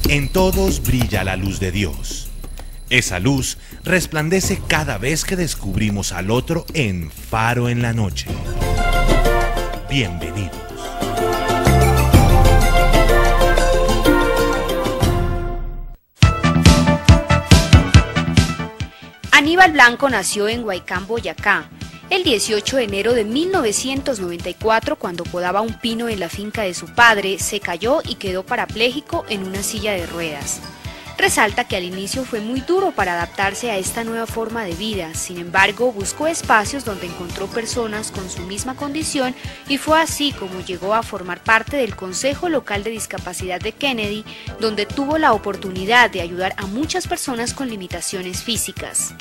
En todos brilla la luz de Dios. Esa luz resplandece cada vez que descubrimos al otro en Faro en la Noche. Bienvenidos. Aníbal Blanco nació en Guaycán, Boyacá, el 18 de enero de 1994, cuando podaba un pino en la finca de su padre, se cayó y quedó parapléjico en una silla de ruedas. Resalta que al inicio fue muy duro para adaptarse a esta nueva forma de vida, sin embargo buscó espacios donde encontró personas con su misma condición y fue así como llegó a formar parte del Consejo Local de Discapacidad de Kennedy, donde tuvo la oportunidad de ayudar a muchas personas con limitaciones físicas.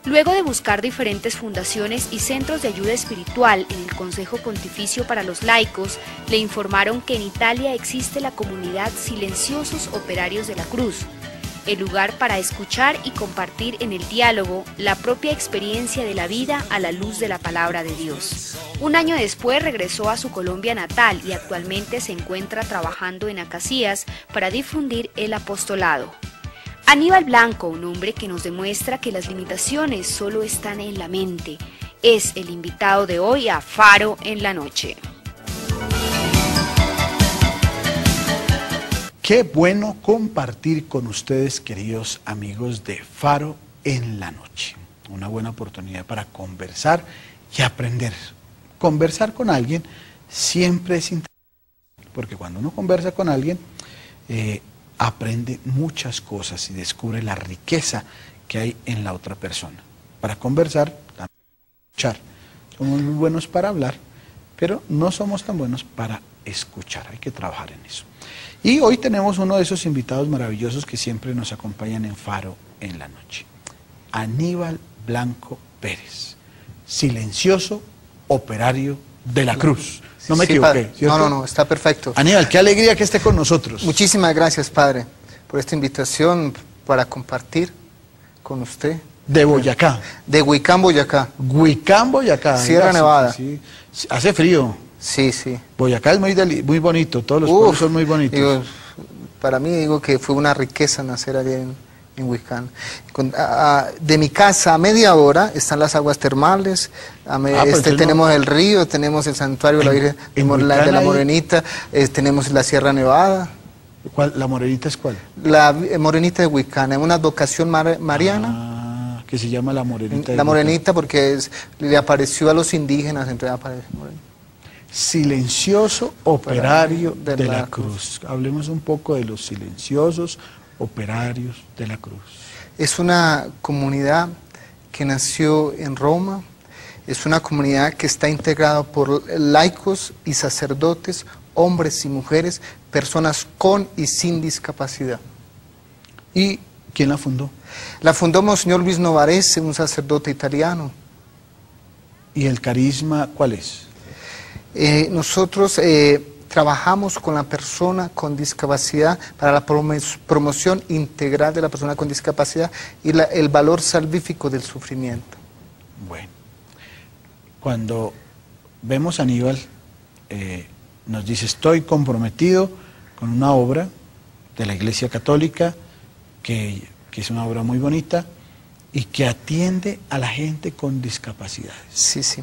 Luego de buscar diferentes fundaciones y centros de ayuda espiritual en el Consejo Pontificio para los Laicos, le informaron que en Italia existe la comunidad Silenciosos Operarios de la Cruz, el lugar para escuchar y compartir en el diálogo la propia experiencia de la vida a la luz de la palabra de Dios. Un año después regresó a su Colombia natal y actualmente se encuentra trabajando en Acacías para difundir el apostolado. Aníbal Blanco, un hombre que nos demuestra que las limitaciones solo están en la mente, es el invitado de hoy a Faro en la Noche. Qué bueno compartir con ustedes, queridos amigos de Faro en la Noche. Una buena oportunidad para conversar y aprender. Conversar con alguien siempre es interesante, porque cuando uno conversa con alguien, aprende muchas cosas y descubre la riqueza que hay en la otra persona. Para conversar, también escuchar. Somos muy buenos para hablar, pero no somos tan buenos para escuchar. Hay que trabajar en eso. Y hoy tenemos uno de esos invitados maravillosos que siempre nos acompañan en Faro en la Noche. Aníbal Blanco Pérez, silencioso operario de la cruz. No me equivoqué, ¿cierto? No, está perfecto. Aníbal, qué alegría que esté con nosotros. Muchísimas gracias, padre, por esta invitación para compartir con usted. De Boyacá. De Guaycán, Boyacá. Guaycán, Boyacá. Sierra Nevada. Sí. Hace frío. Sí, sí. Boyacá es muy bonito, todos los pueblos son muy bonitos. Digo, para mí digo que fue una riqueza nacer allá en Guaycán. De mi casa a media hora están las aguas termales, tenemos el río, tenemos el santuario de la Virgen de la Morenita, tenemos la Sierra Nevada. ¿Cuál? ¿La Morenita es cuál? La Morenita de Guaycán, es una advocación mariana. Que se llama la Morenita. La Morenita porque le apareció a los indígenas, entonces aparece Morenita. Silencioso operario de la cruz. Hablemos un poco de los silenciosos operarios de la cruz. Es una comunidad que nació en Roma, es una comunidad que está integrada por laicos y sacerdotes, hombres y mujeres, personas con y sin discapacidad. ¿Y quién la fundó? La fundó Monseñor Luis Novarese, un sacerdote italiano. ¿Y el carisma cuál es? Nosotros trabajamos con la persona con discapacidad para la promoción integral de la persona con discapacidad y el valor salvífico del sufrimiento. Bueno, cuando vemos a Aníbal, nos dice, estoy comprometido con una obra de la Iglesia Católica, que es una obra muy bonita, y que atiende a la gente con discapacidades. Sí, sí.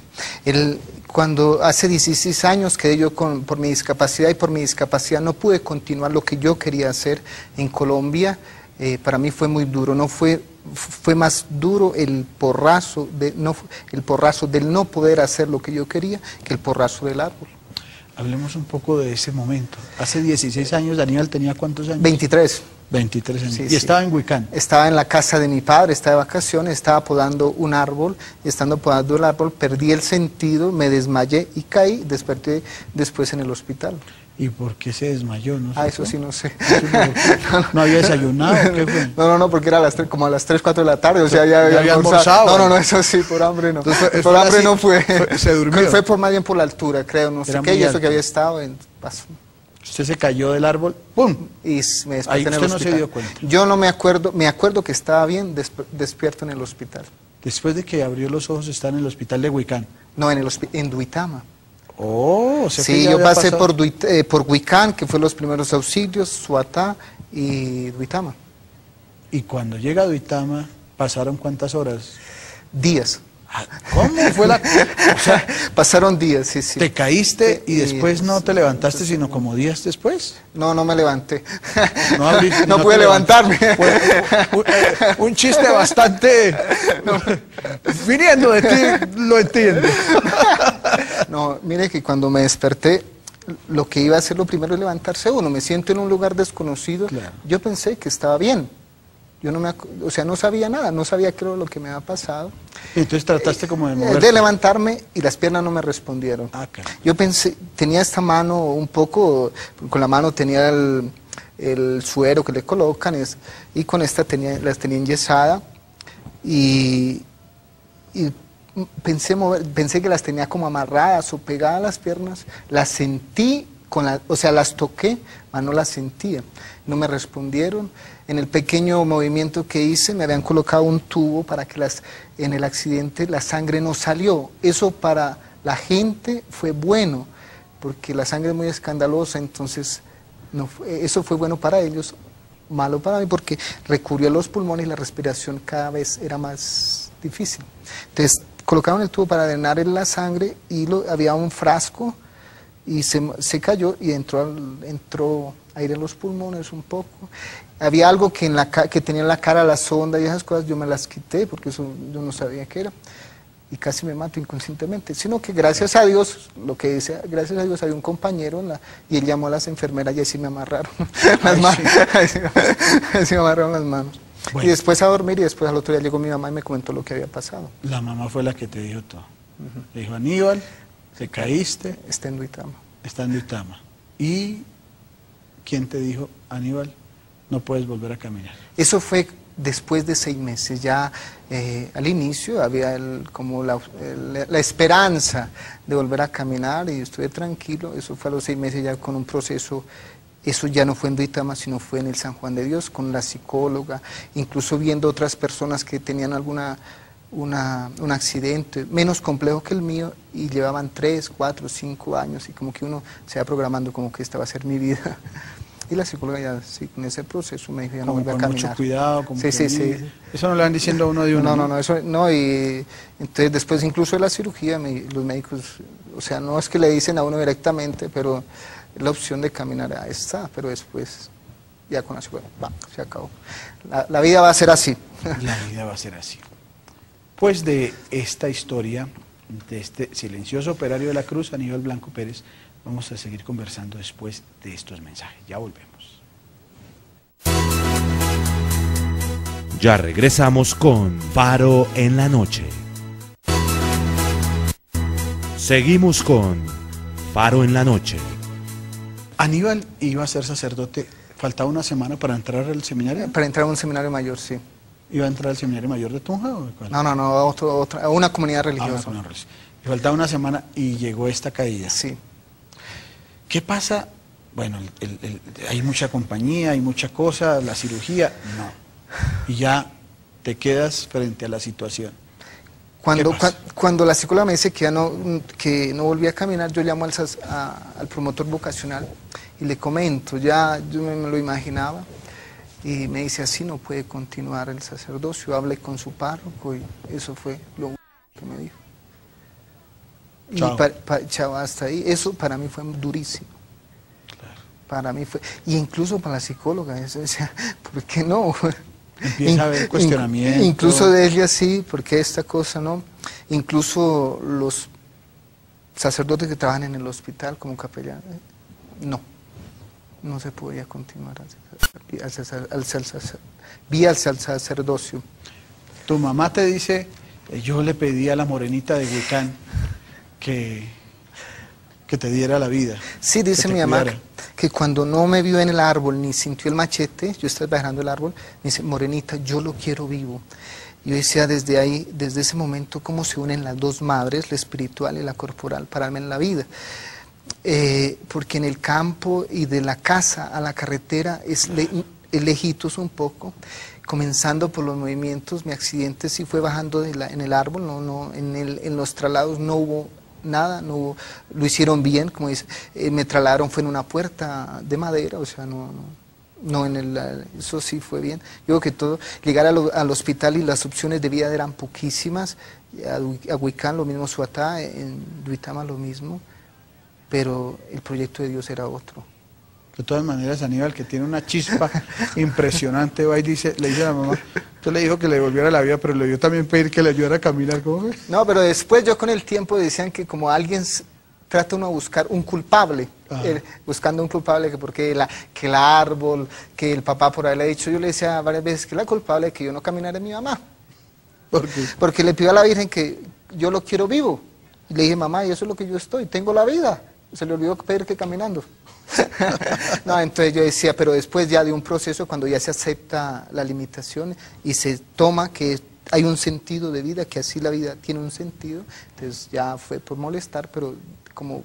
Cuando hace 16 años quedé yo por mi discapacidad, y por mi discapacidad no pude continuar lo que yo quería hacer en Colombia, para mí fue muy duro. Fue más duro el porrazo del no poder hacer lo que yo quería que el porrazo del árbol. Hablemos un poco de ese momento. Hace 16 años, Aníbal tenía ¿cuántos años? 23. 23 años. Sí, ¿Y estaba en Guaycán? Estaba en la casa de mi padre, estaba de vacaciones, estaba podando un árbol, y estando podando el árbol perdí el sentido, me desmayé y caí, desperté después en el hospital. ¿Y por qué se desmayó? ¿No eso sí no sé. ¿No había desayunado? ¿Qué fue? No, porque era como a las 3, 4 de la tarde, o sea, ya había almorzado. No, eso sí, por hambre no. Entonces, por hambre no fue. Se durmió. Fue más bien por la altura, creo, no sé qué, y eso que había estado en paso. Usted se cayó del árbol, ¡pum! Y me desperté Ahí en el usted no hospital. se dio cuenta. Yo no me acuerdo que estaba bien despierto en el hospital. Después de que abrió los ojos, está en el hospital de Huicán. No, en Duitama. Oh, o sea que Sí, ya yo había pasé pasado. por Huicán, que fue los primeros auxilios, Suatá y Duitama. Y cuando llega a Duitama, ¿pasaron cuántas horas? Días. Ah, ¿cómo fue la...? O sea, Pasaron días, sí, sí. te caíste y Y- después no te levantaste, sino como días después. No, no me levanté. No, abriste, No te pude levantaste. levantarme. Un chiste bastante... Viniendo de ti, lo entiendo. No, mire que cuando me desperté, lo que iba a hacer lo primero es levantarse uno. Me siento en un lugar desconocido. Claro. Yo pensé que estaba bien. Yo o sea, no sabía nada, no sabía qué era lo que me había pasado. Y entonces trataste como de moverte. De levantarme y las piernas no me respondieron. Ah, caray. Yo pensé, tenía esta mano un poco, con la mano tenía el suero que le colocan y con esta las tenía enyesada y pensé que las tenía como amarradas o pegadas a las piernas. Las sentí, o sea, las toqué, pero no las sentía. No me respondieron. En el pequeño movimiento que hice me habían colocado un tubo para que en el accidente la sangre no salió. Eso para la gente fue bueno, porque la sangre es muy escandalosa, entonces eso fue bueno para ellos, malo para mí, porque recurrió a los pulmones y la respiración cada vez era más difícil. Entonces colocaron el tubo para drenar la sangre y había un frasco y se cayó y entró aire en los pulmones un poco. Había algo que tenía en la cara la sonda y esas cosas, yo me las quité porque eso yo no sabía qué era y casi me mato inconscientemente, sino que gracias a Dios, gracias a Dios había un compañero y él llamó a las enfermeras y así me amarraron las manos, así me amarraron las manos. Bueno. Y después a dormir y después al otro día llegó mi mamá y me comentó lo que había pasado. La mamá fue la que te dijo todo. Le dijo, Aníbal, te caíste, Está en Duitama. está en Duitama. ¿Y quién te dijo, Aníbal, no puedes volver a caminar? Eso fue después de 6 meses, ya al inicio había como la esperanza de volver a caminar y estuve tranquilo. Eso fue a los 6 meses ya con un proceso. Eso ya no fue en Duitama, sino fue en el San Juan de Dios, con la psicóloga, incluso viendo otras personas que tenían un accidente menos complejo que el mío y llevaban 3, 4, 5 años y como que uno se va programando como que esta va a ser mi vida. Y la psicóloga ya, sí, con ese proceso me dijo, ya no Como vuelve a con caminar. mucho cuidado. Como Sí, que, sí, sí. Eso no le van diciendo a uno de uno. No, eso no, y entonces después incluso de la cirugía, los médicos, o sea, no es que le dicen a uno directamente, pero la opción de caminar ahí está, pero después, ya con la psicóloga, se acabó. La vida va a ser así. La vida va a ser así. Pues de esta historia, de este silencioso operario de la cruz, Aníbal Blanco Pérez, vamos a seguir conversando después de estos mensajes. Ya volvemos. Ya regresamos con Faro en la Noche. Seguimos con Faro en la Noche. Aníbal iba a ser sacerdote, faltaba una semana para entrar al seminario. Para entrar a un seminario mayor, sí. ¿Iba a entrar al seminario mayor de Tunja o de cuál? No, a una comunidad Ah, religiosa. no, y faltaba una semana y llegó esta caída. Sí. ¿Qué pasa? Bueno, hay mucha compañía, hay mucha cosa, la cirugía, no. Y ya te quedas frente a la situación. Cuando la psicóloga me dice que no volví a caminar, yo llamo al promotor vocacional y le comento, ya yo me lo imaginaba, y me dice, así no puede continuar el sacerdocio, hable con su párroco, y eso fue lo que me dijo. Chao. Y chao, hasta ahí, eso para mí fue durísimo. Claro. Para mí fue, y incluso para la psicóloga, eso decía, ¿por qué no? Empieza a haber cuestionamiento. Incluso de ella sí, porque esta cosa, ¿no? Incluso los sacerdotes que trabajan en el hospital como capellán, no se podía continuar vía al sacerdocio. Tu mamá te dice, yo le pedí a la morenita de Huicán que te diera la vida. Sí, dice que te mi mamá cuidara. que cuando no me vio en el árbol ni sintió el machete, yo estaba bajando el árbol, me dice, morenita, yo lo quiero vivo. Yo decía desde ahí, desde ese momento, cómo se unen las dos madres, la espiritual y la corporal, para darme en la vida. porque en el campo y de la casa a la carretera es lejitos un poco, comenzando por los movimientos. Mi accidente sí fue bajando en el árbol, en los traslados no hubo nada, lo hicieron bien, como dice, me trasladaron fue en una puerta de madera, o sea, eso sí fue bien. Yo creo que todo, llegar al hospital y las opciones de vida eran poquísimas, a Huicán lo mismo, Suatá, en Duitama lo mismo, pero el proyecto de Dios era otro. De todas maneras, Aníbal, que tiene una chispa impresionante, va y le dice a la mamá, usted le dijo que le devolviera la vida, pero le dio también pedir que le ayudara a caminar, ¿cómo fue? No, pero después yo con el tiempo decían que como alguien trata uno de buscar un culpable, buscando un culpable, que el árbol, que el papá por ahí le ha dicho, yo le decía varias veces que la culpable es que yo no caminara a mi mamá. ¿Por qué? Porque le pido a la Virgen que yo lo quiero vivo. Y le dije, mamá, y eso es lo que yo estoy, tengo la vida. Se le olvidó pedir que caminando. No, entonces yo decía, pero después ya de un proceso, cuando ya se acepta la limitación y se toma que hay un sentido de vida, que así la vida tiene un sentido, entonces ya fue por molestar, pero como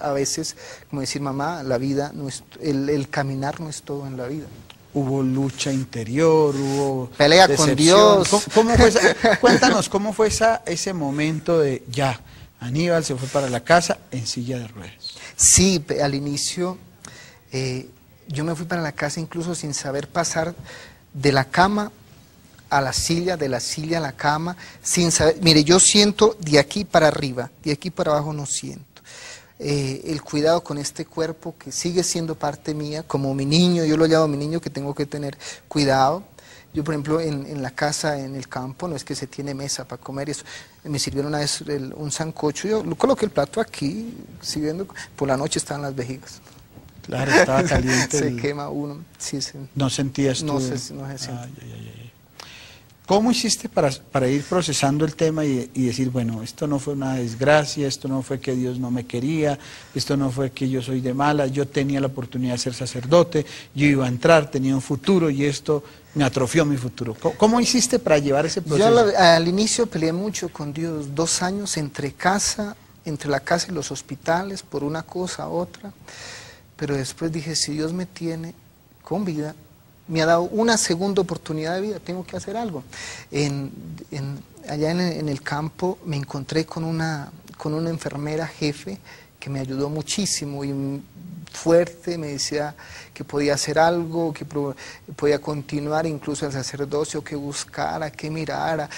a veces, como decir, mamá, la vida, no es, el caminar no es todo en la vida. Hubo lucha interior, hubo pelea decepción. con Dios. ¿Cómo fue cuéntanos, ¿cómo fue ese momento de ya, Aníbal se fue para la casa en silla de ruedas? Sí, al inicio yo me fui para la casa incluso sin saber pasar de la cama a la silla, de la silla a la cama, sin saber. Mire, yo siento de aquí para arriba, de aquí para abajo no siento. El cuidado con este cuerpo que sigue siendo parte mía, como mi niño, yo lo llamo mi niño, que tengo que tener cuidado. Yo, por ejemplo, en la casa, en el campo, no es que se tiene mesa para comer, eso. Me sirvieron una vez un sancocho, yo coloqué el plato aquí, sirviendo, por la noche estaban las vejigas. Claro, estaba caliente. Se quema uno, sí, sí. ¿No sentías tú? No se siente. Ay. ¿Cómo hiciste para ir procesando el tema y decir, bueno, esto no fue una desgracia, esto no fue que Dios no me quería, esto no fue que yo soy de mala, yo tenía la oportunidad de ser sacerdote, yo iba a entrar, tenía un futuro y esto me atrofió mi futuro? ¿Cómo hiciste para llevar ese proceso? Yo al inicio peleé mucho con Dios, 2 años entre la casa y los hospitales, por una cosa a otra, pero después dije, si Dios me tiene con vida, me ha dado una segunda oportunidad de vida, tengo que hacer algo. Allá en el campo me encontré con una enfermera jefe que me ayudó muchísimo y fuerte, me decía que podía hacer algo, que podía continuar incluso el sacerdocio, que buscara, que mirara,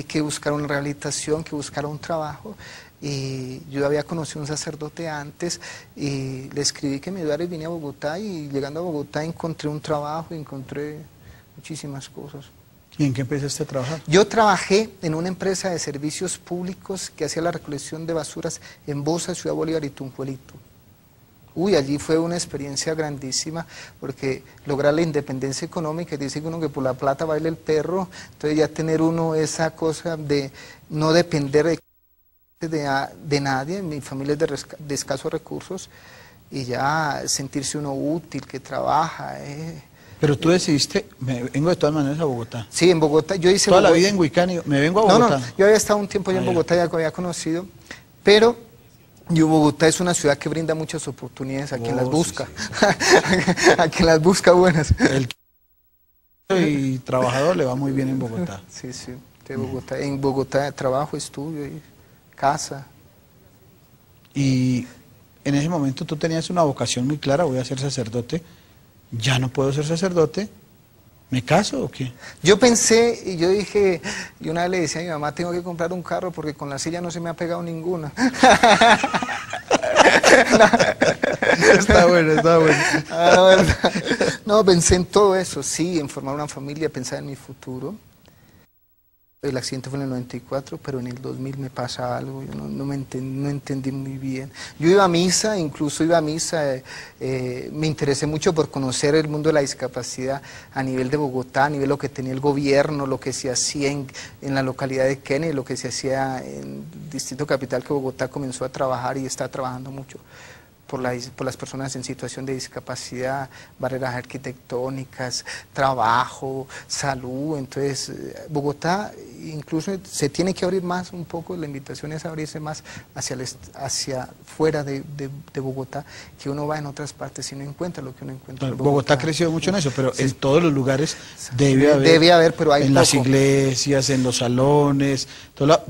que buscara una rehabilitación, que buscara un trabajo. Y yo había conocido a un sacerdote antes y le escribí que me ayudara y vine a Bogotá, y llegando a Bogotá encontré un trabajo, encontré muchísimas cosas. ¿Y en qué empezaste a trabajar? Yo trabajé en una empresa de servicios públicos que hacía la recolección de basuras en Bosa, Ciudad Bolívar y Tunjuelito. Uy, allí fue una experiencia grandísima, porque lograr la independencia económica, dice uno que por la plata baila el perro, entonces ya tener uno esa cosa de no depender de nadie, mi familia es de escasos recursos, y ya sentirse uno útil, que trabaja. Pero tú decidiste, me vengo de todas maneras a Bogotá. Sí, en Bogotá, yo hice toda la vida en Huicán, me vengo a Bogotá. No, yo había estado un tiempo ya en Bogotá, ya había conocido, pero Bogotá es una ciudad que brinda muchas oportunidades a quien las busca, sí. A quien las busca buenas. Y trabajador le va muy bien en Bogotá. Sí, de Bogotá. En Bogotá trabajo, estudio y casa. Y en ese momento tú tenías una vocación muy clara, voy a ser sacerdote, ya no puedo ser sacerdote, ¿me caso o qué? Yo pensé y yo dije, y una vez le decía a mi mamá, tengo que comprar un carro porque con la silla no se me ha pegado ninguna. Está bueno. No, pensé en todo eso, sí, en formar una familia, pensar en mi futuro. El accidente fue en el 94, pero en el 2000 me pasa algo, yo no entendí muy bien. Yo iba a misa, incluso me interesé mucho por conocer el mundo de la discapacidad a nivel de Bogotá, a nivel de lo que tenía el gobierno, lo que se hacía en la localidad de Kennedy, lo que se hacía en el Distrito Capital, que Bogotá comenzó a trabajar y está trabajando mucho. por las personas en situación de discapacidad, barreras arquitectónicas, trabajo, salud. Entonces, Bogotá incluso se tiene que abrir más un poco, la invitación es abrirse más hacia fuera de Bogotá, que uno va en otras partes y no encuentra lo que uno encuentra en Bogotá. Bogotá ha crecido mucho en eso, pero Sí. en todos los lugares debe haber, pero hay en poco. las iglesias, en los salones,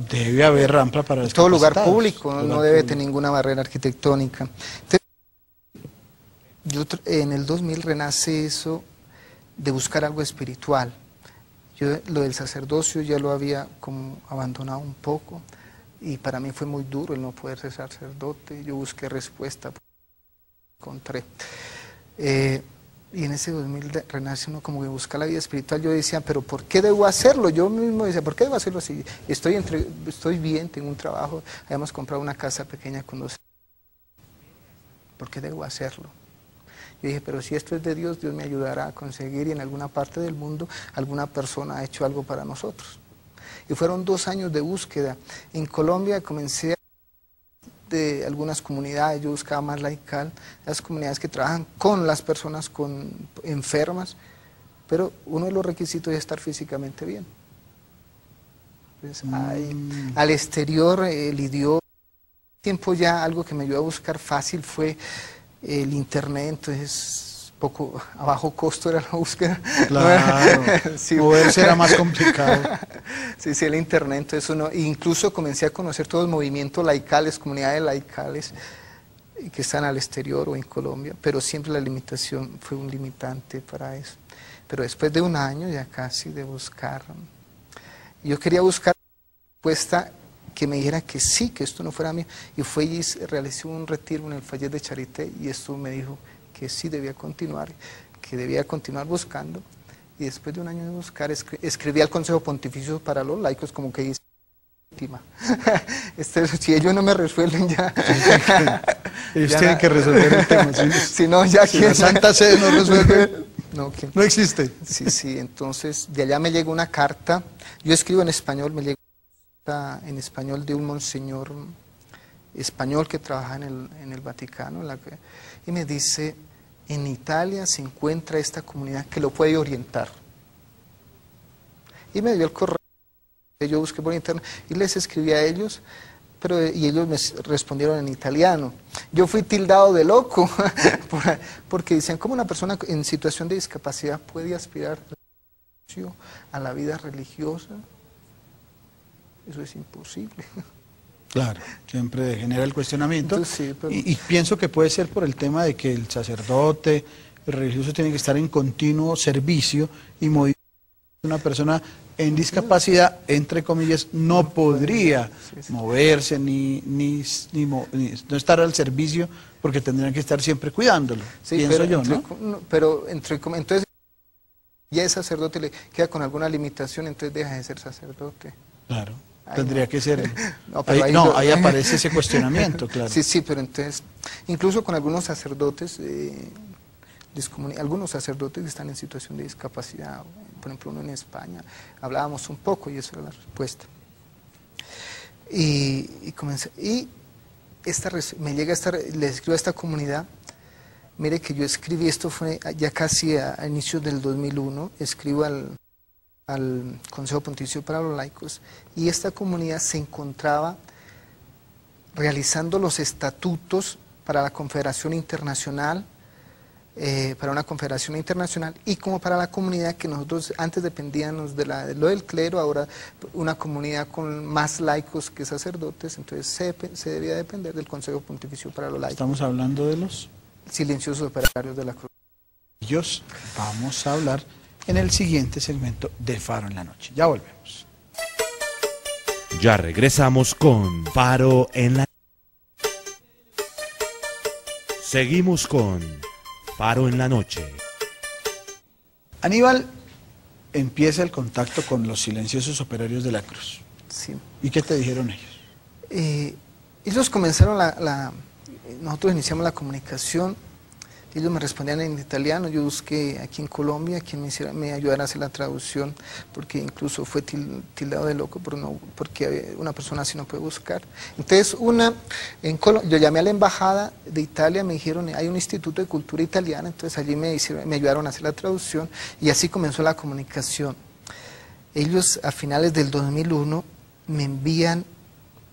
debe haber rampa para En todo lugar discapacitados. público, no debe tener ninguna barrera arquitectónica. Entonces, en el 2000 renace eso de buscar algo espiritual. Yo lo del sacerdocio ya lo había como abandonado un poco y para mí fue muy duro el no poder ser sacerdote. Yo busqué respuesta, encontré. Y en ese 2000 renace uno como que busca la vida espiritual. Yo decía, pero ¿por qué debo hacerlo? Yo mismo decía, ¿por qué debo hacerlo así? Estoy bien, tengo un trabajo, habíamos comprado una casa pequeña con 2. ¿Por qué debo hacerlo? Yo dije, pero si esto es de Dios, Dios me ayudará a conseguir, y en alguna parte del mundo alguna persona ha hecho algo para nosotros. Y fueron 2 años de búsqueda. En Colombia comencé de algunas comunidades, yo buscaba más laical, las comunidades que trabajan con las personas enfermas, pero uno de los requisitos es estar físicamente bien. Entonces, al exterior, el idioma, tiempo ya algo que me ayudó a buscar fácil fue el internet, entonces poco a bajo costo era la búsqueda. Claro, Sí. moverse era más complicado. Sí, el internet, entonces incluso comencé a conocer todos los movimientos laicales, comunidades laicales que están al exterior o en Colombia, pero siempre la limitación fue un limitante para eso. Pero después de 1 año ya casi de buscar, yo quería buscar una respuesta que me dijera que sí, que esto no fuera mío, y fue y realicé un retiro en el Fallet de Charité, y esto me dijo que sí debía continuar, que debía continuar buscando. Y después de 1 año de buscar, escribí al Consejo Pontificio para los Laicos, como que dice, si ellos no me resuelven ya... Ellos ya tienen que resolver el tema. Si no, ya si la Santa Sede no resuelve, no existe. Sí, entonces de allá me llegó una carta, yo escribo en español, me llegó una carta en español de un monseñor español que trabaja en el Vaticano, y me dice, en Italia se encuentra esta comunidad que lo puede orientar. Y me dio el correo, yo busqué por internet y les escribí a ellos, y ellos me respondieron en italiano. Yo fui tildado de loco, porque decían, ¿cómo una persona en situación de discapacidad puede aspirar a la vida religiosa? Eso es imposible. Claro, siempre genera el cuestionamiento. Entonces, sí, pero... y pienso que puede ser por el tema de que el sacerdote, el religioso, tiene que estar en continuo servicio y movimiento. Una persona en discapacidad, entre comillas, no podría moverse no estar al servicio, porque tendrían que estar siempre cuidándolo. Sí, pienso pero yo, ¿no? Pero entonces ya el sacerdote le queda con alguna limitación, entonces deja de ser sacerdote. Claro. Tendría que ser. Ahí aparece ese cuestionamiento, claro. Sí, pero entonces, incluso con algunos sacerdotes, algunos sacerdotes que están en situación de discapacidad, por ejemplo, uno en España, hablábamos un poco y esa era la respuesta. Me llega le escribo a esta comunidad, mire que yo escribí, esto fue ya casi a inicios del 2001, escribo al Consejo Pontificio para los Laicos, y esta comunidad se encontraba realizando los estatutos para la Confederación Internacional, para una confederación internacional, y como para la comunidad que nosotros antes dependíamos de lo del clero, ahora una comunidad con más laicos que sacerdotes, entonces se debía depender del Consejo Pontificio para los Laicos. Estamos hablando de los silenciosos operarios de la cruz. Ellos vamos a hablar en el siguiente segmento de Faro en la Noche. Ya volvemos. Ya regresamos con Faro en la... Seguimos con Faro en la Noche. Aníbal empieza el contacto con los silenciosos operarios de la cruz. Sí. ¿Y qué te dijeron ellos? Ellos comenzaron nosotros iniciamos la comunicación. Ellos me respondían en italiano, yo busqué aquí en Colombia quien me ayudara a hacer la traducción, porque incluso fue tildado de loco porque una persona así no puede buscar. Entonces yo llamé a la embajada de Italia, me dijeron, hay un instituto de cultura italiana, entonces allí me ayudaron a hacer la traducción y así comenzó la comunicación. Ellos a finales del 2001 me envían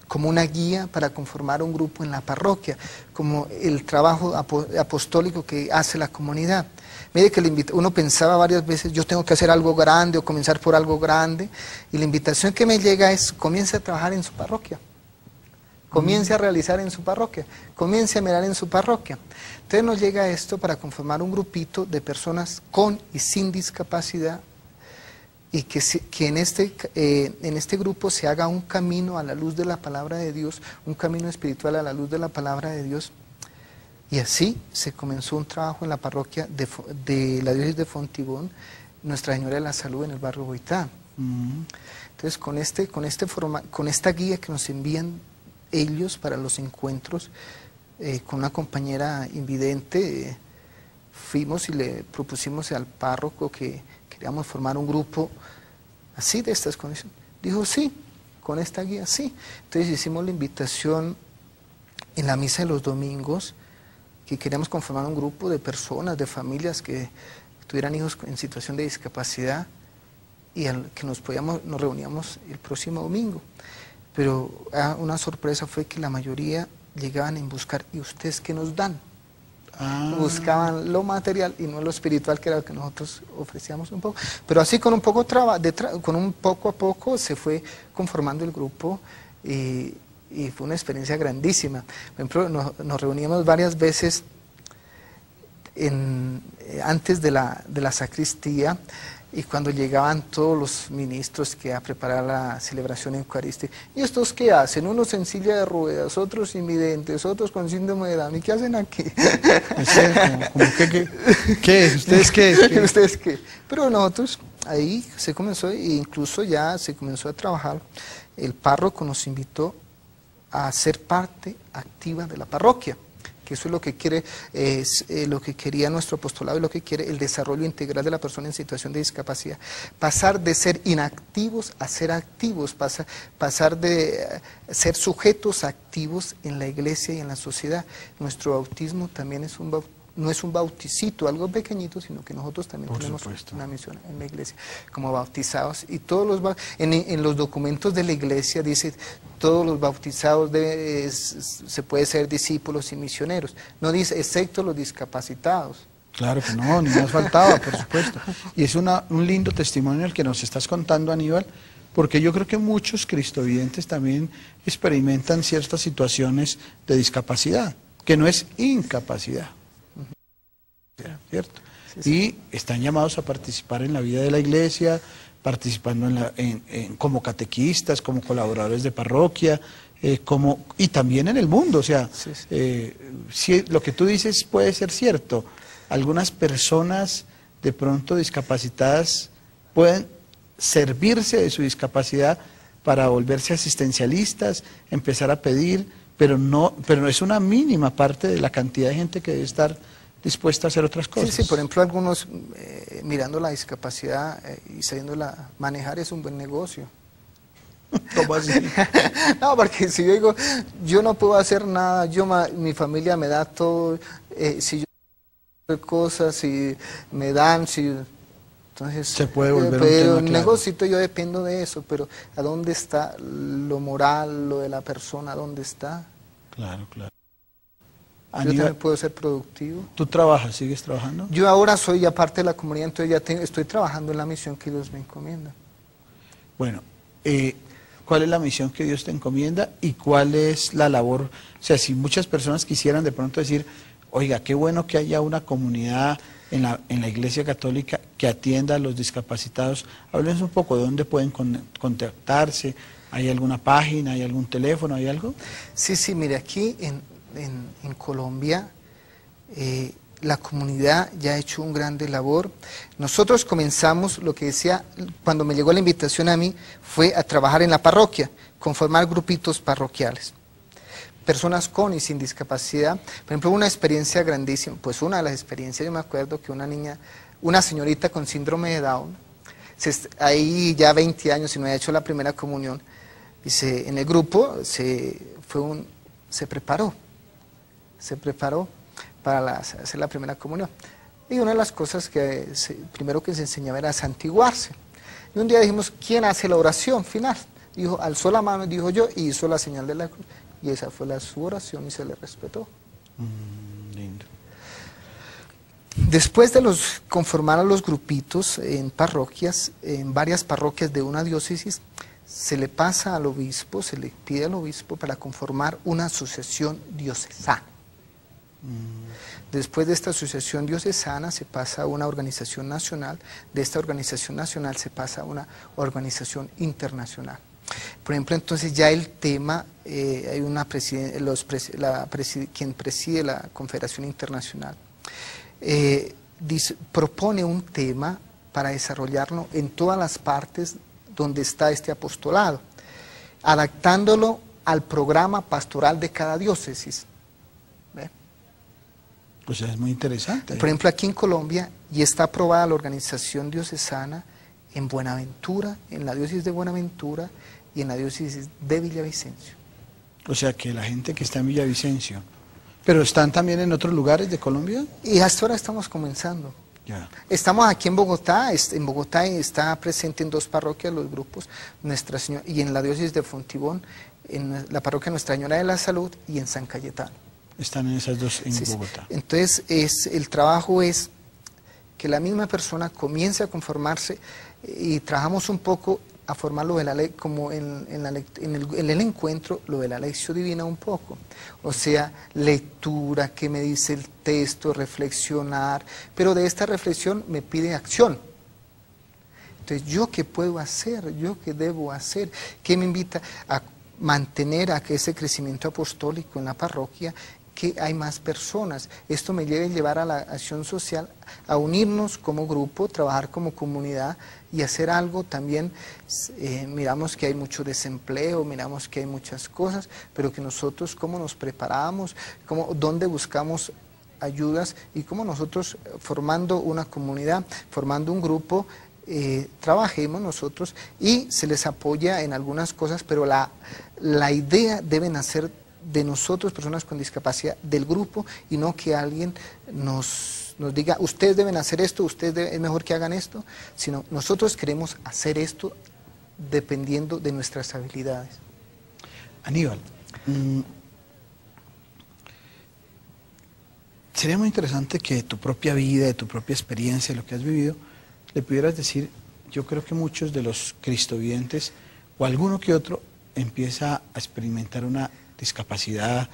como una guía para conformar un grupo en la parroquia, como el trabajo apostólico que hace la comunidad. Mire que uno pensaba varias veces, yo tengo que hacer algo grande o comenzar por algo grande, y la invitación que me llega es, comience a trabajar en su parroquia, comience a realizar en su parroquia, comience a mirar en su parroquia. Entonces nos llega esto para conformar un grupito de personas con y sin discapacidad, y que en este grupo se haga un camino a la luz de la palabra de Dios, un camino espiritual a la luz de la palabra de Dios. Y así se comenzó un trabajo en la parroquia de la diócesis de Fontibón, Nuestra Señora de la Salud, en el barrio Boitá. Entonces con esta guía que nos envían ellos para los encuentros, con una compañera invidente, fuimos y le propusimos al párroco que queríamos formar un grupo así, de estas condiciones. Dijo, sí, con esta guía, sí. Entonces hicimos la invitación en la misa de los domingos, que queríamos conformar un grupo de personas, de familias que tuvieran hijos en situación de discapacidad, y que nos reuníamos el próximo domingo. Pero una sorpresa fue que la mayoría llegaban en buscar, ¿y ustedes qué nos dan? Buscaban lo material y no lo espiritual, que era lo que nosotros ofrecíamos un poco. Pero así con un poco a poco se fue conformando el grupo, y fue una experiencia grandísima. Por ejemplo, nos reuníamos varias veces antes de la sacristía, y cuando llegaban todos los ministros que a preparar la celebración eucarística, ¿y estos qué hacen? Unos en silla de ruedas, otros invidentes, otros con síndrome de Down, ¿y qué hacen aquí? ¿Qué? ¿Ustedes qué? ¿Ustedes qué? Pero nosotros, ahí se comenzó, e incluso ya se comenzó a trabajar. El párroco nos invitó a ser parte activa de la parroquia, que eso es lo que quiere, lo que quería nuestro apostolado, y lo que quiere el desarrollo integral de la persona en situación de discapacidad. Pasar de ser inactivos a ser activos, pasar de ser sujetos activos en la iglesia y en la sociedad. Nuestro bautismo también no es un bauticito, algo pequeñito, sino que nosotros también tenemos una misión en la iglesia, como bautizados, y todos en los documentos de la iglesia dice, todos los bautizados se puede ser discípulos y misioneros, no dice, excepto los discapacitados. Claro que no, ni más faltaba, por supuesto. Y es un lindo testimonio el que nos estás contando, Aníbal, porque yo creo que muchos cristovidentes también experimentan ciertas situaciones de discapacidad, que no es incapacidad, ¿cierto? Sí. Y están llamados a participar en la vida de la iglesia, participando como catequistas, como colaboradores de parroquia, y también en el mundo. O sea, si lo que tú dices puede ser cierto. Algunas personas de pronto discapacitadas pueden servirse de su discapacidad para volverse asistencialistas, empezar a pedir, pero es una mínima parte de la cantidad de gente que debe estar dispuesta a hacer otras cosas. Sí, por ejemplo, algunos mirando la discapacidad y sabiéndola manejar es un buen negocio. ¿Cómo así? No, porque si yo digo, yo no puedo hacer nada, mi familia me da todo, si yo hago cosas, si me dan, entonces se puede volver un negocio, yo dependo de eso, pero ¿a dónde está lo moral, lo de la persona, dónde está? Claro, claro. Yo también puedo ser productivo. ¿Tú trabajas, sigues trabajando? Yo ahora soy ya parte de la comunidad, entonces estoy trabajando en la misión que Dios me encomienda. Bueno, ¿cuál es la misión que Dios te encomienda y cuál es la labor? O sea, si muchas personas quisieran de pronto decir, oiga, qué bueno que haya una comunidad en la Iglesia Católica que atienda a los discapacitados, háblenos un poco de dónde pueden contactarse, ¿hay alguna página, hay algún teléfono, hay algo? Sí, mire, aquí en Colombia la comunidad ya ha hecho un grande labor. Nosotros comenzamos, lo que decía, cuando me llegó la invitación a mí, fue a trabajar en la parroquia, conformar grupitos parroquiales. personas con y sin discapacidad. Por ejemplo, una experiencia grandísima, pues una de las experiencias, yo me acuerdo que una señorita con síndrome de Down, ahí ya 20 años y no había hecho la primera comunión, dice, en el grupo se preparó para hacer la primera comunión. Y una de las cosas primero que se enseñaba era santiguarse. Y un día dijimos, ¿quién hace la oración final? Dijo, alzó la mano y dijo yo, y hizo la señal de la cruz. Y esa fue su oración y se le respetó. Lindo. Después de conformar a los grupitos en parroquias, en varias parroquias de una diócesis, se le pasa al obispo, se le pide al obispo para conformar una asociación diocesana. Después de esta asociación diocesana se pasa a una organización nacional, de esta organización nacional se pasa a una organización internacional. Por ejemplo, entonces ya el tema, hay quien preside la Confederación Internacional, propone un tema para desarrollarlo en todas las partes donde está este apostolado, adaptándolo al programa pastoral de cada diócesis. ¿Ve? O sea, es muy interesante. Por ejemplo, aquí en Colombia ya está aprobada la organización diocesana en Buenaventura, en la diócesis de Buenaventura y en la diócesis de Villavicencio. O sea, que la gente que está en Villavicencio, ¿pero están también en otros lugares de Colombia? Y hasta ahora estamos comenzando. Ya. Estamos aquí en Bogotá está presente en 2 parroquias los grupos, Nuestra Señora, y en la diócesis de Fontibón, en la parroquia Nuestra Señora de la Salud y en San Cayetano. Están en esas 2 en Sí, Bogotá. sí. Entonces, el trabajo es que la misma persona comience a conformarse y trabajamos un poco a formar lo de la ley, como en el encuentro, lo de la lección divina un poco. O sea, lectura, qué me dice el texto, reflexionar, pero de esta reflexión me pide acción. Entonces, ¿yo qué puedo hacer? ¿Yo qué debo hacer? ¿Qué me invita a mantener a que ese crecimiento apostólico en la parroquia, que hay más personas? Esto me debe llevar a la acción social, a unirnos como grupo, trabajar como comunidad y hacer algo también. Miramos que hay mucho desempleo, miramos que hay muchas cosas, pero que nosotros cómo nos preparamos, dónde buscamos ayudas y cómo nosotros formando una comunidad, formando un grupo, trabajemos nosotros y se les apoya en algunas cosas, pero la idea debe nacer de nosotros, personas con discapacidad, del grupo, y no que alguien nos diga, ustedes deben hacer esto, es mejor que hagan esto, sino nosotros queremos hacer esto dependiendo de nuestras habilidades. Aníbal, sería muy interesante que de tu propia vida, de tu propia experiencia, lo que has vivido, le pudieras decir, yo creo que muchos de los cristovidentes, o alguno que otro, empieza a experimentar una discapacidad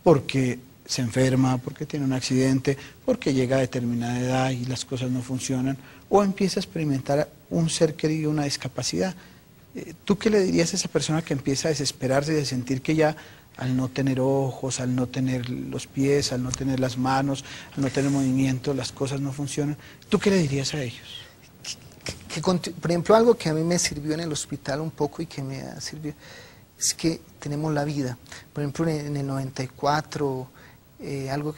porque se enferma, porque tiene un accidente, porque llega a determinada edad y las cosas no funcionan, o empieza a experimentar un ser querido, una discapacidad. ¿Tú qué le dirías a esa persona que empieza a desesperarse de sentir que ya al no tener ojos, al no tener los pies, al no tener las manos, al no tener movimiento, las cosas no funcionan? ¿Tú qué le dirías a ellos? Por ejemplo, algo que a mí me sirvió en el hospital un poco y que me ha servido, es que tenemos la vida. Por ejemplo, en el 94, algo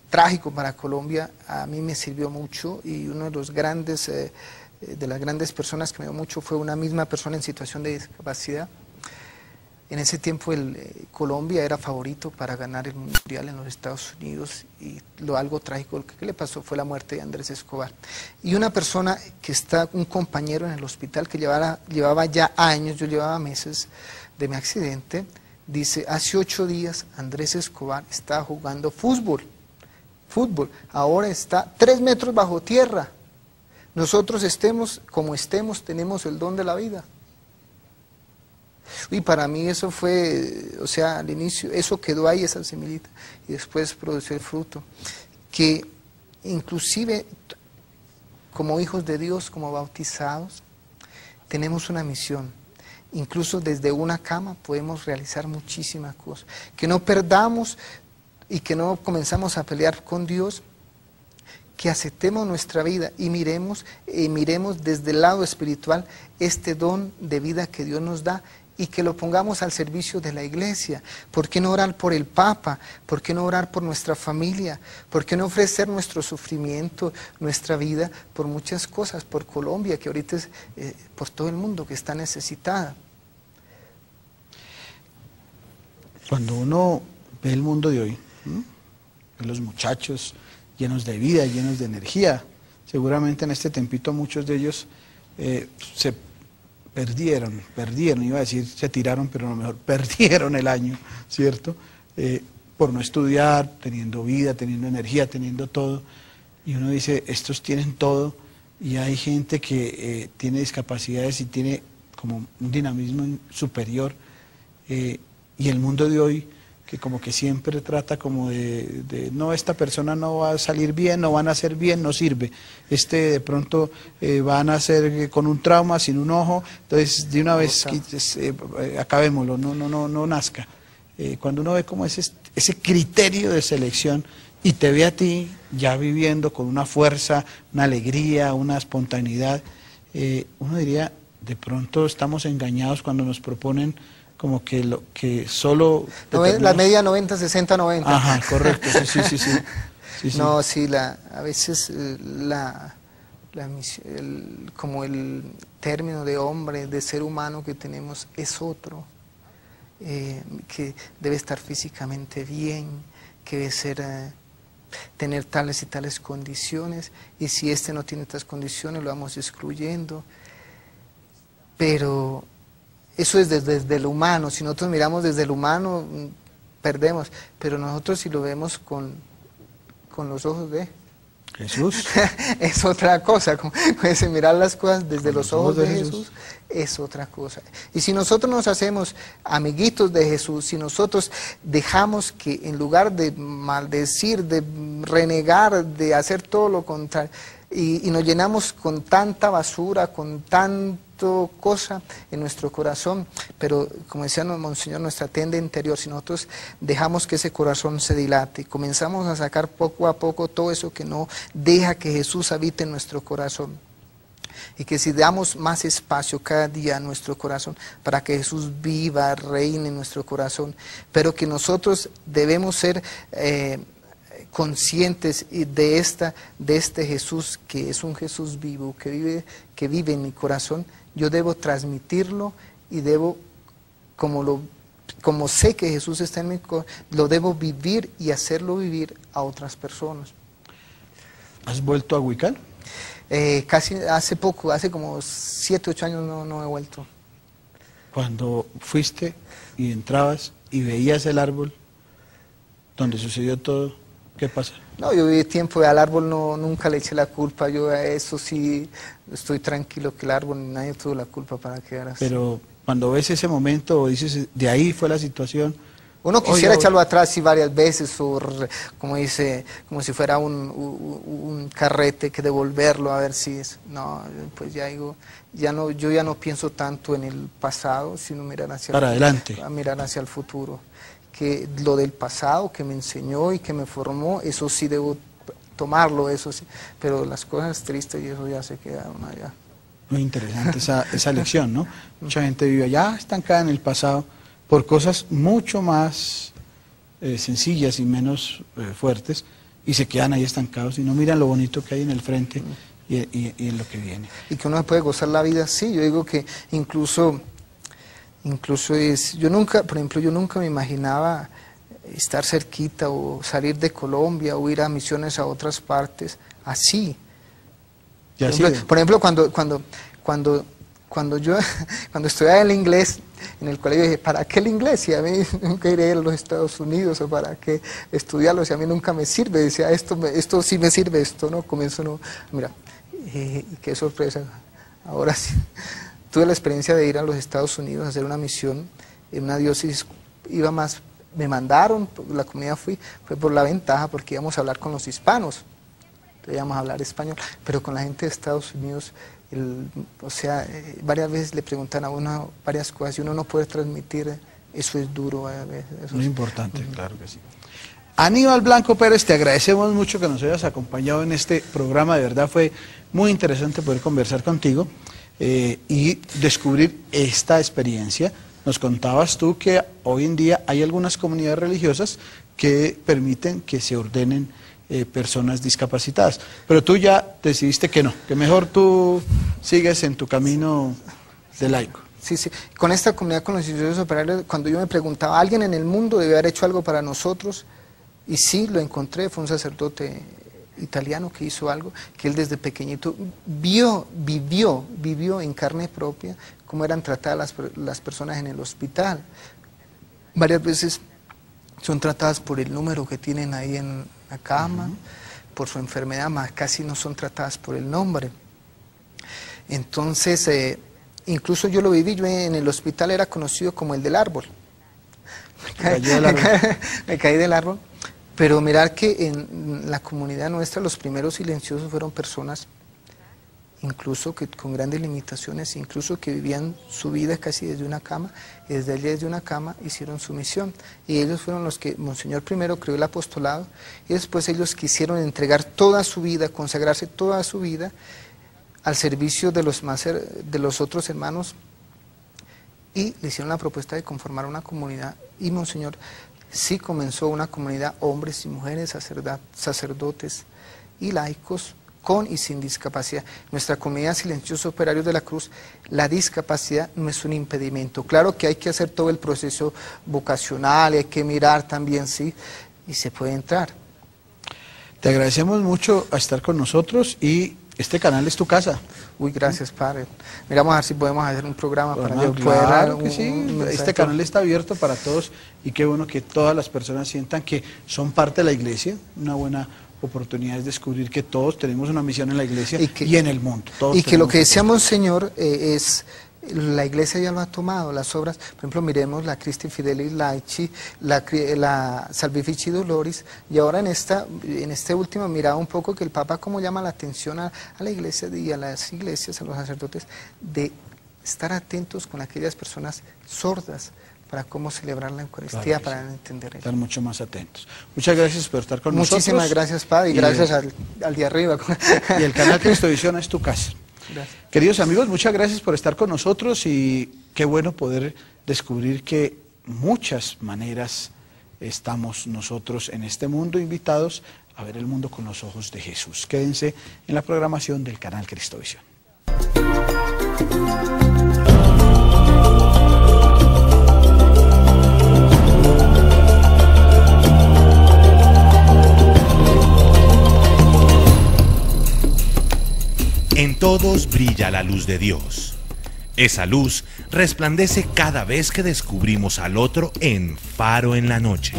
trágico para Colombia, a mí me sirvió mucho, y uno de los grandes, de las grandes personas que me dio mucho fue una misma persona en situación de discapacidad. En ese tiempo Colombia era favorito para ganar el mundial en los Estados Unidos, y algo trágico que le pasó fue la muerte de Andrés Escobar. Y una persona un compañero en el hospital que llevaba ya años, yo llevaba meses de mi accidente, dice, hace 8 días Andrés Escobar estaba jugando fútbol, ahora está 3 metros bajo tierra. Nosotros estemos como estemos, tenemos el don de la vida. Y para mí eso fue, o sea, al inicio, eso quedó ahí, esa semillita, y después produjo el fruto. Que inclusive, como hijos de Dios, como bautizados, tenemos una misión. Incluso desde una cama podemos realizar muchísimas cosas. Que no perdamos y que no comenzamos a pelear con Dios, que aceptemos nuestra vida y miremos desde el lado espiritual este don de vida que Dios nos da, y que lo pongamos al servicio de la iglesia. ¿Por qué no orar por el Papa? ¿Por qué no orar por nuestra familia? ¿Por qué no ofrecer nuestro sufrimiento, nuestra vida, por muchas cosas, por Colombia, que ahorita es por todo el mundo que está necesitada? Cuando uno ve el mundo de hoy, ve los muchachos llenos de vida, llenos de energía, seguramente en este tempito muchos de ellos se perdieron, iba a decir se tiraron, pero a lo mejor perdieron el año, ¿cierto? Por no estudiar, teniendo vida, teniendo energía, teniendo todo, y uno dice, estos tienen todo, y hay gente que tiene discapacidades y tiene como un dinamismo superior, y el mundo de hoy, que como que siempre trata como de no, esta persona no va a salir bien, no van a hacer bien, no sirve. De pronto van a hacer con un trauma, sin un ojo, entonces de una vez acabémoslo, no nazca. Cuando uno ve como ese criterio de selección y te ve a ti ya viviendo con una fuerza, una alegría, una espontaneidad, uno diría, de pronto estamos engañados cuando nos proponen como que lo que solo... La media 90, 60, 90. Ajá, correcto, sí. No, sí, a veces como el término de hombre, de ser humano que tenemos es otro, que debe estar físicamente bien, que debe ser... tener tales y tales condiciones, y si no tiene estas condiciones lo vamos excluyendo, pero... Eso es desde lo humano. Si nosotros miramos desde lo humano, perdemos. Pero nosotros si lo vemos con los ojos de Jesús, es otra cosa. Como mirar las cosas desde los ojos de Jesús es otra cosa. Y si nosotros nos hacemos amiguitos de Jesús, si nosotros dejamos que en lugar de maldecir, de renegar, de hacer todo lo contrario, y nos llenamos con tanta basura, con tanto cosa en nuestro corazón, pero como decía Monseñor, nuestra tienda interior, si nosotros dejamos que ese corazón se dilate, comenzamos a sacar poco a poco todo eso que no deja que Jesús habite en nuestro corazón, y que si damos más espacio cada día a nuestro corazón para que Jesús viva, reine en nuestro corazón, pero que nosotros debemos ser conscientes de este Jesús, que es un Jesús vivo, que vive en mi corazón. Yo debo transmitirlo y debo, como sé que Jesús está en mi corazón, lo debo vivir y hacerlo vivir a otras personas. ¿Has vuelto a Huical? Casi hace poco, hace como 7, 8 años no he vuelto. Cuando fuiste y entrabas y veías el árbol donde sucedió todo, ¿qué pasa? No, yo viví tiempo al árbol, nunca le eché la culpa. Yo a eso sí estoy tranquilo, que el árbol nadie tuvo la culpa para quedar así. Pero cuando ves ese momento, dices, de ahí fue la situación. Uno quisiera echarlo atrás sí varias veces, o como si fuera un carrete, que devolverlo a ver si es. No, pues ya digo, yo ya no pienso tanto en el pasado, sino mirar hacia el futuro. Que lo del pasado que me enseñó y que me formó, eso sí debo tomarlo, eso sí, pero las cosas tristes y eso ya se quedaron allá. Muy interesante esa lección, ¿no? Mucha gente vive allá estancada en el pasado por cosas mucho más sencillas y menos fuertes, y se quedan ahí estancados y no miran lo bonito que hay en el frente y en lo que viene. Y que uno puede gozar la vida, sí, yo digo que incluso yo nunca me imaginaba estar cerquita o salir de Colombia o ir a misiones a otras partes así. Por ejemplo, cuando yo estudiaba el inglés en el colegio, dije, ¿para qué el inglés? Si a mí nunca iré a los Estados Unidos, o para qué estudiarlo, si a mí nunca me sirve. Decía, esto sí me sirve, esto no, comienzo no. Mira, qué sorpresa, ahora sí. Tuve la experiencia de ir a los Estados Unidos a hacer una misión en una diócesis, me mandaron, la comunidad fue por la ventaja, porque íbamos a hablar con los hispanos, entonces íbamos a hablar español, pero con la gente de Estados Unidos, varias veces le preguntan a uno varias cosas y uno no puede transmitir, eso es duro. Eso es importante, claro que sí. Aníbal Blanco Pérez, te agradecemos mucho que nos hayas acompañado en este programa, de verdad fue muy interesante poder conversar contigo. Y descubrir esta experiencia. nos contabas tú que hoy en día hay algunas comunidades religiosas que permiten que se ordenen personas discapacitadas. Pero tú ya decidiste que no, que mejor tú sigues en tu camino de laico. Sí, sí. Con esta comunidad, con los sacerdotes operarios, cuando yo me preguntaba, ¿alguien en el mundo debe haber hecho algo para nosotros? Y sí, lo encontré, fue un sacerdote italiano que hizo algo, que él desde pequeñito vivió en carne propia cómo eran tratadas las personas en el hospital. Varias veces son tratadas por el número que tienen ahí en la cama, por su enfermedad, más casi no son tratadas por el nombre. Entonces, incluso yo lo viví, yo en el hospital era conocido como el del árbol. Me caí del árbol. Pero mirar que en la comunidad nuestra los primeros silenciosos fueron personas incluso que con grandes limitaciones, incluso que vivían su vida casi desde una cama, y desde allí desde una cama hicieron su misión. Y ellos fueron los que Monseñor primero creó el apostolado, y después ellos quisieron entregar toda su vida, consagrarse toda su vida al servicio de los otros hermanos, y le hicieron la propuesta de conformar una comunidad, y Monseñor sí comenzó una comunidad, hombres y mujeres, sacerdotes y laicos, con y sin discapacidad. Nuestra comunidad Silenciosos Operarios de la Cruz, la discapacidad no es un impedimento. Claro que hay que hacer todo el proceso vocacional, hay que mirar también, sí, y se puede entrar. Te agradecemos mucho a estar con nosotros, y este canal es tu casa. Uy, gracias, padre. Miramos a ver si podemos hacer un programa para yo poder dar que sí. Este canal está abierto para todos, y qué bueno que todas las personas sientan que son parte de la iglesia. Una buena oportunidad es descubrir que todos tenemos una misión en la iglesia y en el mundo. Y que lo que decía Monseñor es, la iglesia ya lo ha tomado, las obras, por ejemplo, miremos la Christi Fidelis Laici, la Salvifici Doloris, y ahora en este último miraba un poco que el Papa como llama la atención a la iglesia y a las iglesias, a los sacerdotes, de estar atentos con aquellas personas sordas, para cómo celebrar la Eucaristía, claro, para entender eso. Estar mucho más atentos. Muchas gracias por estar con nosotros. Muchísimas gracias, Padre, y gracias al de arriba. Y el canal Cristovisión es tu casa. Gracias. Queridos amigos, muchas gracias por estar con nosotros, y qué bueno poder descubrir que muchas maneras estamos nosotros en este mundo invitados a ver el mundo con los ojos de Jesús. Quédense en la programación del canal Cristovisión. En todos brilla la luz de Dios. Esa luz resplandece cada vez que descubrimos al otro en Faro en la Noche.